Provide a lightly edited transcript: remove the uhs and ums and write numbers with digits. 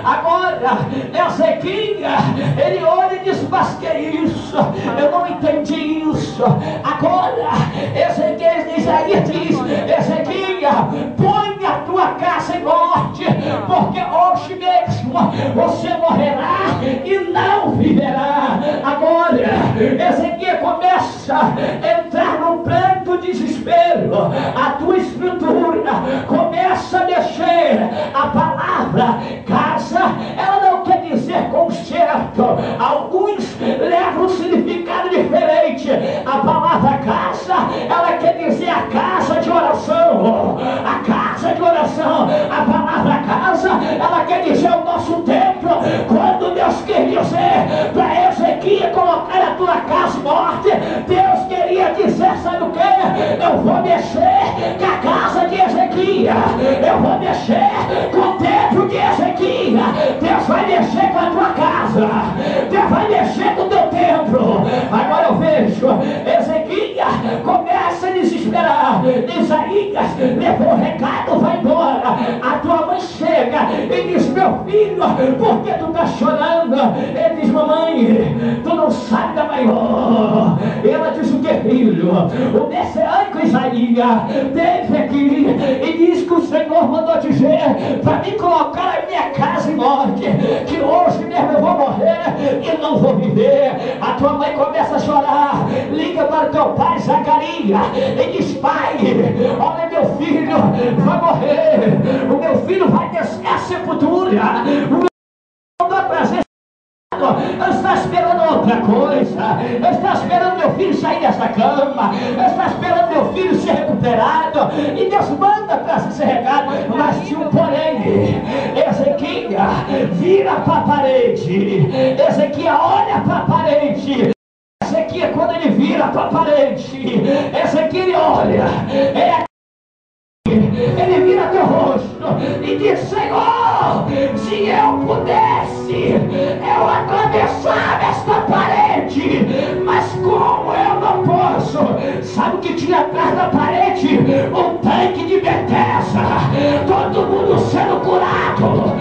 Agora, Ezequiel, ele olha e diz: mas que é isso? Eu não entendi isso. Agora, Isaías diz: Ezequiel, põe a tua casa em ordem, porque hoje mesmo você morrerá e não viverá. Agora, Ezequiel começa a entrar num pranto desespero. A tua estrutura começa a mexer. A palavra casa, ela não quer dizer concerto. Alguns levam um significado diferente. A palavra casa, ela quer dizer a casa de oração. A casa de oração. A palavra casa, ela quer dizer o nosso templo. Quando Deus quer dizer para Ezequiel colocar a tua casa em ordem, Deus queria dizer: sabe o que? Eu vou mexer com a casa de Ezequiel. Eu vou mexer com o templo de Ezequiel. Deus vai mexer com a tua casa. Deus vai mexer com o teu templo. Agora eu vejo Ezequiel começa a desesperar. Isaías levou o recado, vai embora. A tua mãe chega e diz: meu filho, por que tu está chorando? Ele diz: mamãe, tu não sabe da maior. Ela diz: o que, filho? O messiânico Isaías teve aqui e diz que o Senhor mandou dizer para mim colocar a minha casa em ordem, que hoje mesmo eu vou morrer e não vou viver. A tua mãe começa a chorar, liga para o teu pai Zacarias e diz: pai, olha, meu filho vai morrer, o meu filho vai descer a sepultura, o meu filho vai presença. Eu estou esperando outra coisa. Eu estou esperando meu filho sair dessa cama. Eu estou esperando meu filho ser recuperado. E Deus manda para ser regado. Mas tinha um porém. Ezequiel vira para a parede. Ezequiel olha para a parede. Ezequiel, quando ele vira para a parede, Ezequiel ele olha. Ele vira teu rosto e diz: Senhor, se eu pudesse, eu atravessava esta parede, mas como eu não posso? Sabe o que tinha atrás da parede? Um tanque de Bethesda, todo mundo sendo curado.